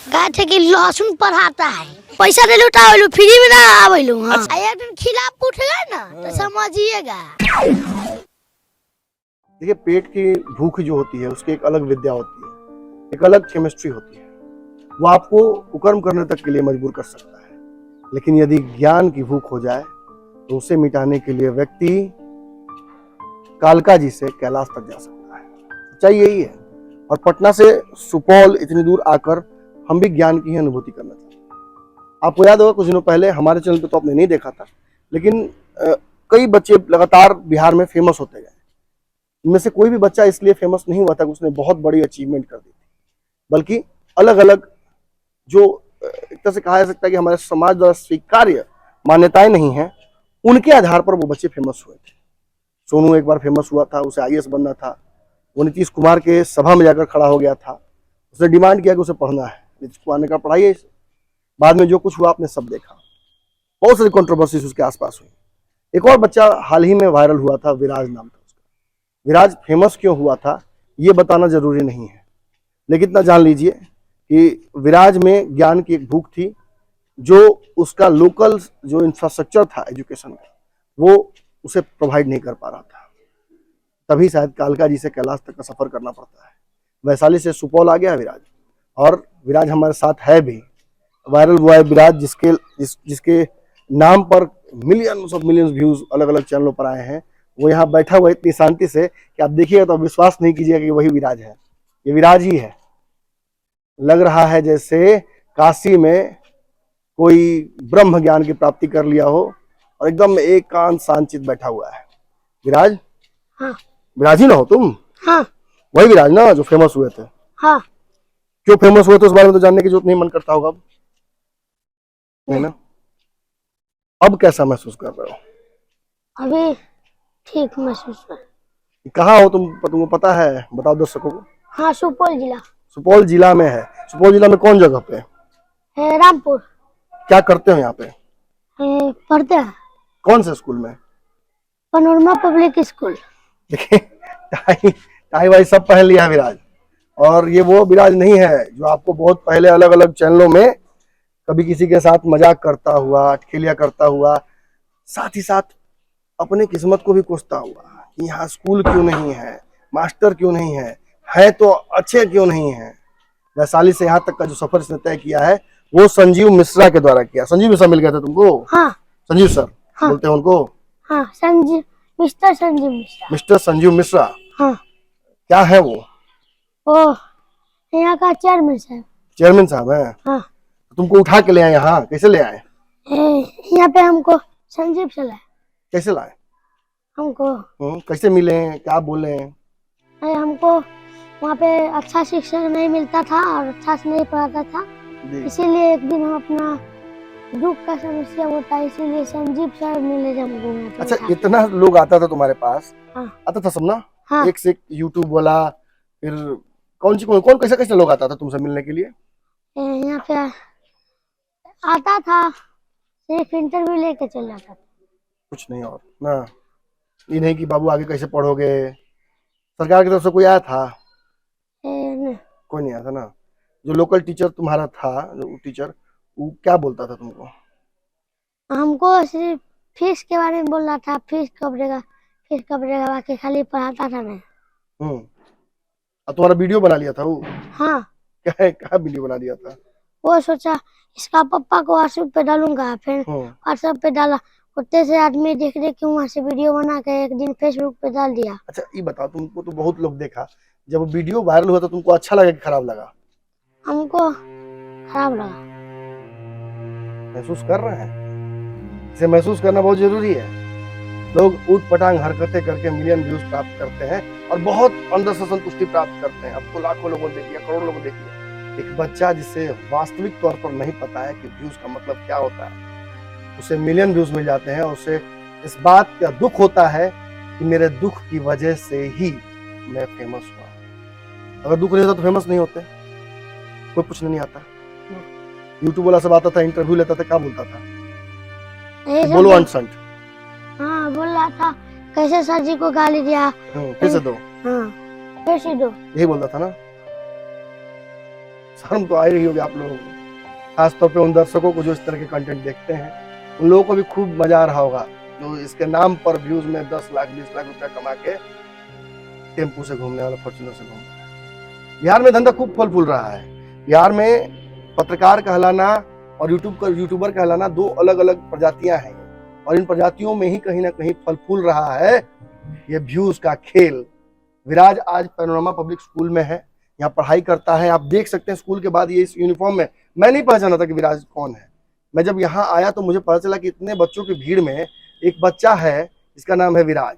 कहा थे कि लहसुन पढ़ाता है, पैसा दे लुटा फ्री में ना आवेलू। हाँ एक दिन खिला पूछेगा ना तो समझिएगा। देखिए, पेट की भूख जो होती है उसकी एक अलग विद्या होती है, एक अलग केमिस्ट्री होती है। वो आपको कुकर्म करने तक के लिए मजबूर कर सकता है, लेकिन यदि ज्ञान की भूख हो जाए तो उसे मिटाने के लिए व्यक्ति कालका जी से कैलाश तक जा सकता है। सच्चाई यही है। और पटना से सुपौल इतनी दूर आकर हम भी ज्ञान की ही अनुभूति करना चाहते हैं। आपको याद होगा कुछ दिनों पहले हमारे चैनल पे तो आपने नहीं देखा था, लेकिन कई बच्चे लगातार बिहार में फेमस होते गए। इनमें से कोई भी बच्चा इसलिए फेमस नहीं हुआ था कि उसने बहुत बड़ी अचीवमेंट कर दी थी, बल्कि अलग अलग जो एक तरह से कहा जा सकता है कि हमारे समाज द्वारा स्वीकार्य मान्यताएं नहीं हैं, उनके आधार पर वो बच्चे फेमस हुए थे। सोनू एक बार फेमस हुआ था, उसे आईएएस बनना था। वो नीतीश कुमार के सभा में जाकर खड़ा हो गया था, उसने डिमांड किया कि उसे पढ़ना है। नीतीश कुमार ने कहा पढ़ाइए इसे। बाद में जो कुछ हुआ आपने सब देखा, बहुत सारी कंट्रोवर्सीज उसके आसपास हुई। एक और बच्चा हाल ही में वायरल हुआ था, विराज नाम था उसका। विराज फेमस क्यों हुआ था ये बताना जरूरी नहीं है, लेकिन इतना जान लीजिए कि विराज में ज्ञान की एक भूख थी, जो उसका लोकल जो इंफ्रास्ट्रक्चर था एजुकेशन का वो उसे प्रोवाइड नहीं कर पा रहा था। तभी शायद कालका जी से कैलाश तक का सफर करना पड़ता है। वैशाली से सुपौल आ गया है विराज, और विराज हमारे साथ है भी। वायरल हुआ है विराज, जिसके नाम पर मिलियंस ऑफ मिलियंस व्यूज अलग अलग चैनलों पर आए हैं। वो यहाँ बैठा हुआ इतनी शांति से कि आप देखिएगा तो विश्वास नहीं कीजिएगा कि वही विराज है। ये विराज ही है। लग रहा है जैसे काशी में कोई ब्रह्म ज्ञान की प्राप्ति कर लिया हो और एकदम एकांत शांतचित बैठा हुआ है। विराज, हाँ विराज ही ना हो तुम? हाँ वही विराज ना जो फेमस हुए थे? हाँ। क्यों फेमस हुए थे उस बारे में तो जानने की जरूरत नहीं मन करता होगा अब, नहीं ना? अब कैसा महसूस कर रहे हो? अभी ठीक महसूस कर। कहाँ हो तुम, तुमको पता है? बताओ दर्शकों को। हाँ सुपौल जिला। सुपौल जिला में है। सुपौल जिला में कौन जगह पे? रामपुर। क्या करते हो यहाँ पे? पढ़ते हैं कौन से स्कूल में? Panorama public school. देखिए, टाई टाई वाई सब पहन लिया है विराज, और ये वो विराज नहीं है जो आपको बहुत पहले अलग अलग चैनलों में कभी किसी के साथ मजाक करता हुआ, अटखेलिया करता हुआ, साथ ही साथ अपने किस्मत को भी कोसता हुआ कि यहाँ स्कूल क्यों नहीं है, मास्टर क्यों नहीं है तो अच्छे क्यों नहीं है। वैशाली से यहाँ तक का जो सफर इसने तय किया है वो संजीव मिश्रा के द्वारा किया। संजीव मिश्रा मिल गया था तुमको? हाँ संजीव सर, हाँ बोलते हैं उनको? हाँ संजीव, मिस्टर संजीव मिश्रा। मिस्टर संजीव मिश्रा। हाँ। क्या है वो? यहाँ का चेयरमैन साहब। चेयरमैन साहब है? हाँ। तुमको उठा के ले आए यहाँ? कैसे ले आए? यहाँ पे हमको संजीव से लाए। कैसे लाए हमको? कैसे मिले, क्या बोले? हमको वहाँ पे अच्छा शिक्षक नहीं मिलता था और अच्छा से नहीं पढ़ाता था, इसीलिए एक दिन हम अपना दुख का समस्या होता है, इसीलिए संजीव सर मिले जब घूमे। अच्छा, इतना लोग आता था तुम्हारे पास? हाँ। आता था सब ना? हाँ। एक से एक यूट्यूब वाला, फिर कौन कैसे कैसे लोग आता था तुमसे मिलने के लिए? यहाँ पे आता था, सिर्फ इंटरव्यू लेके चल जाता था, कुछ नहीं और ना? ये नहीं कि बाबू आगे कैसे पढ़ोगे? सरकार की तरफ से कोई आया था? कोई नहीं आया था ना? जो लोकल टीचर तुम्हारा था, जो टीचर, वो क्या बोलता था तुमको? हमको सिर्फ फीस के बारे में बोल रहा था, फीस कब देगा, बाकी खाली पढ़ाता था नहीं। अब तुम्हारा वीडियो बना लिया था वो? हाँ। क्या वीडियो बना दिया था? वो सोचा इसका पापा को व्हाट्सएप पे डालूंगा, फिर व्हाट्सएप पे डाला, कुत्ते से आदमी देख के वहाँ से वीडियो बना के एक दिन फेसबुक पे डाल दिया। अच्छा ये बताओ, तुमको तो बहुत लोग देखा, जब वीडियो वायरल हुआ तो तुमको अच्छा लगा कि खराब लगा? हमको खराब लगा। महसूस कर रहे हैं? इसे महसूस करना बहुत जरूरी है। लोग ऊट पटांग हरकतें करके मिलियन व्यूज प्राप्त करते हैं और बहुत अंदर से संतुष्टि प्राप्त करते हैं। आपको लाखों लोगों ने देख लिया, करोड़ों लोगों ने देख लिया। एक बच्चा जिसे वास्तविक तौर पर नहीं पता है कि व्यूज का मतलब क्या होता है, उसे मिलियन व्यूज मिल जाते हैं और उसे इस बात का दुख होता है कि मेरे दुख की वजह से ही मैं फेमस हुआ। अगर दुख नहीं होता तो फेमस नहीं होते, कोई पूछने नहीं आता। यूट्यूब वाला सब आता था, इंटरव्यू लेता था, क्या बोलता था? बोलो अनसंट। हाँ बोल रहा था कैसे सर जी को गाली दिया, फिर से दो। हाँ फिर से दो, यही बोलता था ना? शर्म तो आ ही रही होगी आप लोगों को, खासतौर पे उन दर्शकों को जो इस तरह के कंटेंट देखते हैं। उन लोगों को भी खूब मजा आ रहा होगा, जो इसके नाम पर व्यूज में 10 लाख 20 लाख रुपया कमा के टेम्पू से घूमने वाला, फॉर्च्यूनर से घूमने वाला। बिहार में धंधा खूब फल फूल रहा है। बिहार में पत्रकार कहलाना और यूट्यूबर कहलाना दो अलग अलग प्रजातियां हैं, और इन प्रजातियों में ही कहीं ना कहीं फल फूल रहा है ये व्यूज का खेल। विराज आज पैनोरमा पब्लिक स्कूल में है, यहाँ पढ़ाई करता है। आप देख सकते हैं स्कूल के बाद ये इस यूनिफॉर्म में, मैं नहीं पहचाना था कि विराज कौन है। मैं जब यहाँ आया तो मुझे पता चला कि इतने बच्चों की भीड़ में एक बच्चा है जिसका नाम है विराज।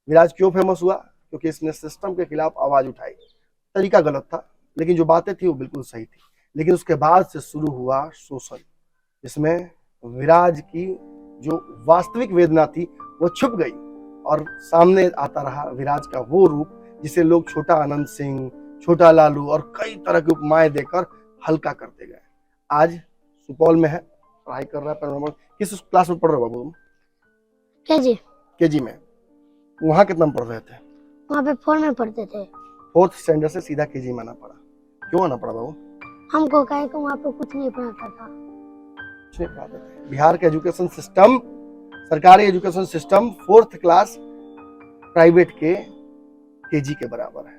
विराज क्यों फेमस हुआ? क्योंकि इसने सिस्टम के खिलाफ आवाज उठाई। तरीका गलत था, लेकिन जो बातें थी वो बिल्कुल सही थी। लेकिन उसके बाद से शुरू हुआ शोषण, जिसमें विराज की जो वास्तविक वेदना थी वो छुप गई और सामने आता रहा विराज का वो रूप जिसे लोग छोटा आनंद सिंह, छोटा लालू और कई तरह की उपमाएं देकर हल्का करते गए। आज सुपौल में है, पढ़ाई कर रहा है पैनोरमा। किस क्लास में पढ़ रहे हो बाबू तुम? केजी। केजी में। वहाँ कितना में पढ़ रहे थे? वहाँ पे 4 में पढ़ते थे। 4th स्टैंडर्ड से सीधा केजी में आना पड़ा। क्यों आना पड़ा बाबू? हमको कहे कि वहाँ पे कुछ नहीं पढ़ाता था। कुछ नहीं पढ़ाते थे। बिहार का एजुकेशन सिस्टम, सरकारी education system 4th class private के केजी के बराबर है।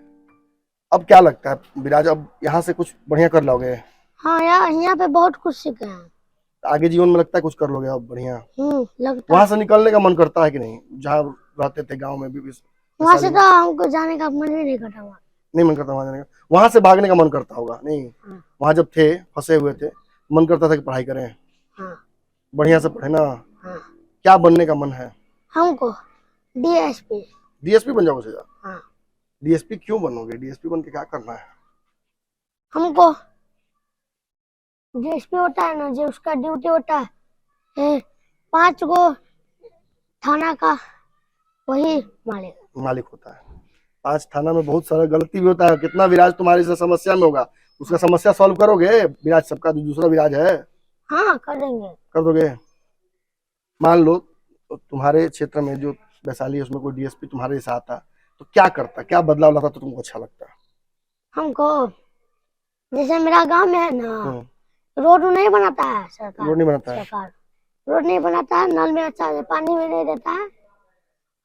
अब क्या लगता है विराज, अब यहाँ से कुछ बढ़िया कर लोगे? हाँ यार, यहाँ पे बहुत कुछ सीखे हैं। आगे जीवन में लगता है कुछ कर लोगे अब बढ़िया? लगता वहां से निकलने का मन करता है कि नहीं? जहाँ रहते थे गांव में भी वहाँ से तो हमको जाने का मन ही नहीं करता। हुआ नहीं मन करता वहां जाने का, वहां से भागने का मन करता होगा नहीं? हाँ। वहां जब थे फंसे हुए थे, मन करता था कि पढ़ाई करें। हाँ। बढ़िया से पढ़े ना। हाँ। क्या बनने का मन है? हमको डीएसपी। डीएसपी बन जाओगे सीधा? हाँ। डीएसपी क्यों बनोगे? डीएसपी बन के क्या करना है? हमको डीएसपी होता है ना, जो उसका ड्यूटी होता है 5 गो थाना का वही मालिक होता है। 5 थाना में बहुत सारा गलती भी होता है। कितना विराज तुम्हारी से समस्या में होगा, उसका समस्या सॉल्व करोगे? विराज सबका दूसरा विराज है। हाँ कर देंगे। कर दोगे? मान लो तुम्हारे क्षेत्र में जो वैशाली है उसमें कोई डीएसपी तुम्हारे साथ आता तो क्या करता, क्या बदलाव लाता तो तुमको अच्छा लगता? हमको जैसे मेरा गांव में है ना, रोड नहीं बनाता है सरकार। रोड नहीं बनाता है? सरकार रोड नहीं बनाता है, नल में अच्छा से पानी भी नहीं देता है,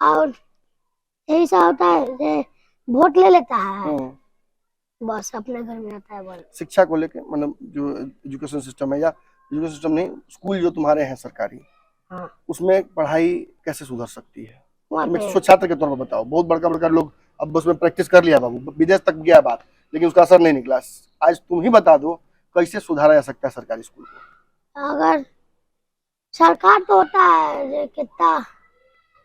और यही सब होता है, वोट ले लेता है, बस अपने घर में रहता है। बस शिक्षा को लेके, मतलब जो एजुकेशन सिस्टम है, या एजुकेशन सिस्टम नहीं, स्कूल जो तुम्हारे हैं सरकारी, हाँ। उसमें पढ़ाई कैसे सुधर सकती है? तुम एक छात्र के तौर पर बताओ। बहुत बड़का बड़का लोग अब उसमें प्रैक्टिस कर लिया बाबू, विदेश तक गया बात, लेकिन उसका असर नहीं निकला। आज तुम ही बता दो कैसे सुधारा जा सकता है सरकारी स्कूल को? अगर सरकार तो होता है कितना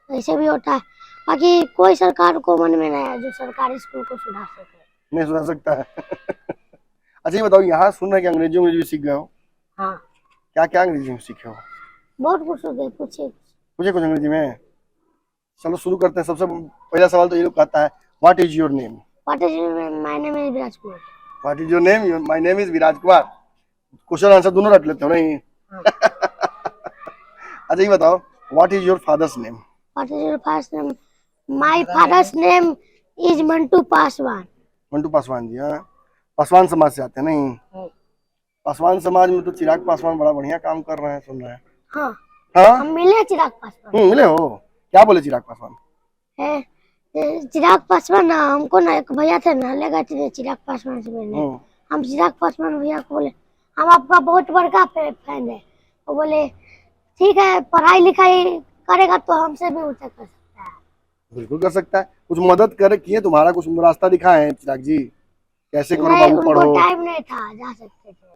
ऐसे भी होता है, बाकी कोई सरकार को मन में नहीं है जो सरकारी स्कूल को सुधार सके। नहीं सुधार सकता है। अच्छा ये बताओ, यहाँ सुन रहे कि अंग्रेजी में भी सीख गए हो? हाँ। क्या क्या अंग्रेजी में सीखे हो? बहुत कुछ हो गया। पूछे कुछ अंग्रेजी में। चलो शुरू करते हैं। सबसे पहला सवाल तो ये लोग कहता है, what is your name? What is my name is Viraj Kumar. What is your name? My name is Viraj Kumar. Question answer दोनों रट लेते हो नहीं? हाँ। अच्छा ये बताओ, what is your father's name? What is your father's name? My father's name is Mantu Paswan. Mantu Paswan ji. हाँ, पासवान समाज से आते हैं नहीं? पासवान समाज में तो चिराग पासवान बड़ा बढ़िया काम कर रहे हैं, सुन रहे हैं। हाँ। हाँ? हम मिले चिराग पासवान। मिले हो? क्या बोले चिराग पासवान? चिराग पासवान ना, हमको ना एक भैया थे ना, ले गए थे चिराग पासवान से मिलने। हम चिराग पासवान भैया को बोले हम आपका बहुत बड़का फैन है। वो बोले ठीक है, पढ़ाई लिखाई करेगा तो हमसे भी ऊंचा कर सकता है। बिल्कुल कर सकता है। कुछ मदद करे किए तुम्हारा, कुछ रास्ता दिखाए हैं चिराग जी? कैसे करो बाबू, पढ़ो। टाइम नहीं था, जा सकते थे।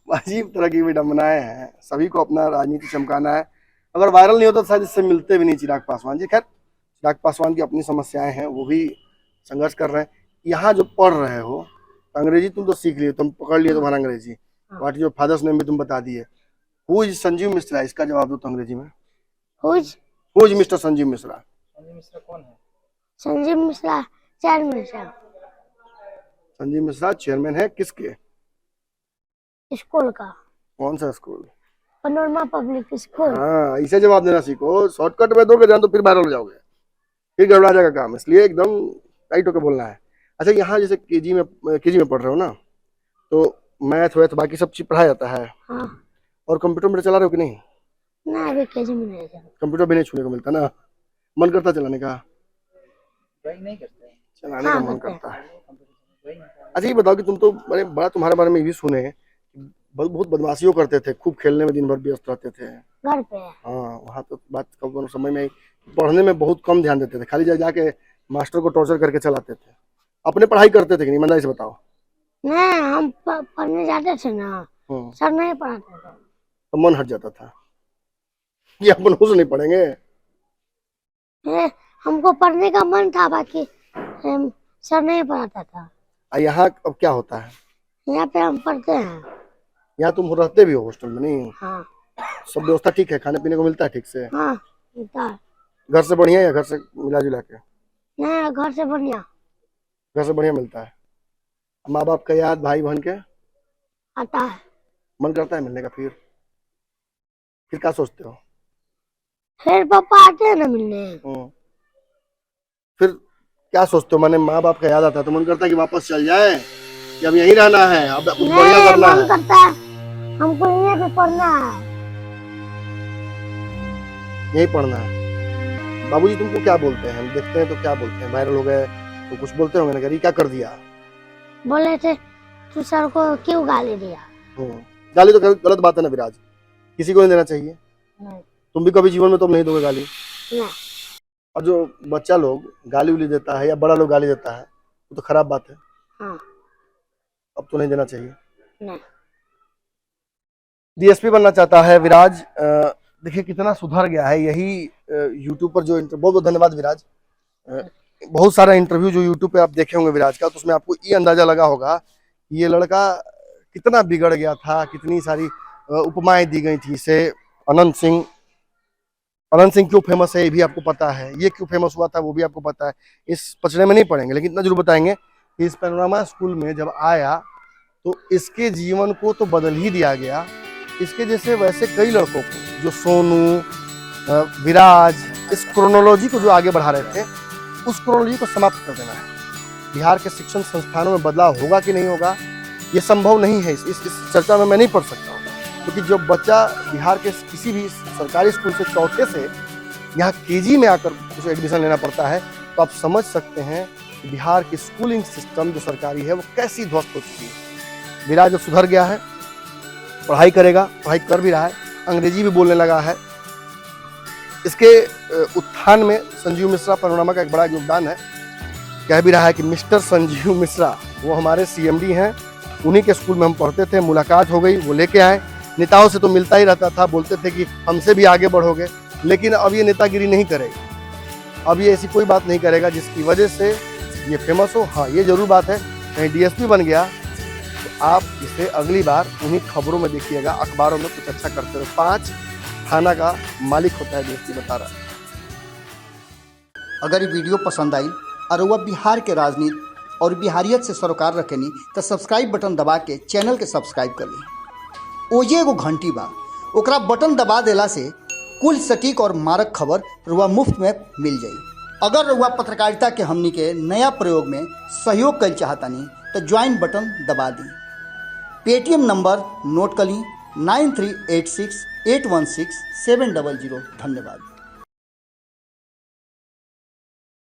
अजीब तरह की विडंबनाएं हैं। सभी को अपना राजनीति चमकाना है। अगर वायरल नहीं होता तो शायद इससे मिलते भी नहीं चिराग पासवान जी। खैर, चिराग पासवान की अपनी समस्याएं हैं, वो भी संघर्ष कर रहे हैं। यहाँ जो पढ़ रहे हो अंग्रेजी तुम तो सीख लिए, तुम पकड़ लिए तुम्हारा अंग्रेजी। What is your father's name भी तुम बता दिए। Who is Sanjeev Mishra? इसका जवाब दो तो अंग्रेजी में। Who is mister Sanjeev Mishra? Sanjeev Mishra कौन है? संजीव मिश्रा चेयरमैन है। संजीव मिश्रा चेयरमैन है किसके? स्कूल का। कौन सा स्कूल? Panorama public school. हाँ, इसे जवाब देना सीखो। शॉर्टकट में दोगे जान तो फिर वायरल हो जाओगे, फिर गड़बड़ा जाएगा काम। इसलिए एकदम टाइट होकर बोलना है। अच्छा, यहाँ जैसे केजी में पढ़ रहे हो ना, तो मैथ वैथ बाकी सब चीज पढ़ाया जाता है? हाँ। और कंप्यूटर चला रहे हो कि नहीं? ना अभी केजी में नहीं जाना। कंप्यूटर भी नहीं छूने को मिलता ना? मन करता चलाने का? नहीं करते, चलाने हाँ, का मन करते हैं। करता है। अच्छा, ये बताओ कि तुम तो बड़ा तुम्हारे बारे में ये भी सुने हैं कि बहुत बदमाशियों करते थे, खूब खेलने में दिन भर व्यस्त रहते थे। घर पे। हाँ, वहाँ तो बात कब समय में पढ़ने में बहुत कम ध्यान देते थे, खाली जाके मास्टर को टॉर्चर करके चलाते थे। अपने पढ़ाई करते थे कि नहीं, ईमानदारी से बताओ? नहीं, हम पढ़ने जाते थे ना, सर नहीं पढ़ाते थे। तो मन हट जाता था कि अपन खुद नहीं पढ़ेंगे। हमको पढ़ने का मन था, बाकी सर नहीं पढ़ाता था। यहाँ अब क्या होता है? यहाँ पे हम पढ़ते हैं। यहाँ तुम रहते भी हो हॉस्टल में नहीं? हाँ। सब व्यवस्था ठीक है, खाने पीने को मिलता है ठीक से? हाँ, मिलता है। घर से बढ़िया या घर से मिला जुला के? नहीं, घर से बढ़िया। घर से बढ़िया मिलता है। माँ बाप का याद, भाई बहन के आता है। मन करता है मिलने का? फिर क्या सोचते हो? फिर पापा आते हैं ना मिलने। फिर क्या सोचते हो? माने माँ बाप का याद आता है तो मन करता है कि वापस चल जाए, कि अब यहीं रहना है, अब कुछ बढ़िया करना मन है? करता है हमको यहीं पे पढ़ना है। यहीं पढ़ना है। बाबूजी तुमको क्या बोलते हैं? हम देखते हैं तो क्या बोलते हैं? वायरल हो गए तो कुछ बोलते होंगे ना, क्या कर दिया? बोले थे तू सर को क्यों गाली दिया। गाली तो गलत बात है ना विराज, किसी को नहीं देना चाहिए। नहीं। तुम भी कभी जीवन में तुम नहीं दोगे गाली? नहीं। और जो बच्चा लोग गाली उली देता है या बड़ा लोग गाली देता है, वो तो खराब बात है। हाँ। अब तो नहीं देना चाहिए। नहीं। डीएसपी बनना चाहता है विराज। देखिए कितना सुधर गया है। यही यूट्यूब पर जो बहुत बहुत धन्यवाद विराज। बहुत सारा इंटरव्यू जो यूट्यूब पे आप देखे होंगे विराज का, तो उसमें आपको ये अंदाजा लगा होगा कि ये लड़का कितना बिगड़ गया था, कितनी सारी उपमाएं दी गई थी इसे। अनंत सिंह क्यों फेमस है ये भी आपको पता है, ये क्यों फेमस हुआ था वो भी आपको पता है। इस पचड़े में नहीं पढ़ेंगे, लेकिन इतना जरूर बताएंगे कि इस पैनोरामा स्कूल में जब आया तो इसके जीवन को तो बदल ही दिया गया। इसके जैसे वैसे कई लड़कों को, जो सोनू, विराज, इस क्रोनोलॉजी को जो आगे बढ़ा रहे थे, उस क्रोनोलॉजी को समाप्त कर देना है। बिहार के शिक्षण संस्थानों में बदलाव होगा कि नहीं होगा, ये संभव नहीं है। इस चर्चा में मैं नहीं पढ़ सकता हूँ, क्योंकि जब बच्चा बिहार के किसी भी सरकारी स्कूल से चौथे से यहाँ केजी में आकर उसे एडमिशन लेना पड़ता है, तो आप समझ सकते हैं कि बिहार की स्कूलिंग सिस्टम जो सरकारी है वो कैसी ध्वस्त हो चुकी है। विराज जब सुधर गया है, पढ़ाई करेगा, पढ़ाई कर भी रहा है, अंग्रेजी भी बोलने लगा है। इसके उत्थान में संजीव मिश्रा पैनोरामा का एक बड़ा योगदान है। कह भी रहा है कि मिस्टर संजीव मिश्रा वो हमारे सीएमडी हैं, उन्हीं के स्कूल में हम पढ़ते थे, मुलाकात हो गई, वो लेके आए। नेताओं से तो मिलता ही रहता था, बोलते थे कि हमसे भी आगे बढ़ोगे, लेकिन अब ये नेतागिरी नहीं करेगा। अब ये ऐसी कोई बात नहीं करेगा जिसकी वजह से ये फेमस हो। हाँ, ये जरूर बात है, कहीं डीएसपी बन गया तो आप इसे अगली बार उन्हीं खबरों में देखिएगा, अखबारों में कुछ अच्छा करते हो। 5 थाना का मालिक होता है डीएसपी, बता रहा है। अगर ये वीडियो पसंद आई और वह बिहार के राजनीति और बिहारियत से सरोकार रखेनी तो सब्सक्राइब बटन दबा के चैनल के सब्सक्राइब कर ली। ओजे एगो घंटी बा, ओकरा बटन दबा देला से कुल सटीक और मारक खबर रुआ मुफ्त में मिल जाई। अगर रुआ पत्रकारिता के हमनी के नया प्रयोग में सहयोग कर चाहतानी तो ज्वाइन बटन दबा दी। पेटीएम नंबर नोट कर ली 9386816700। धन्यवाद।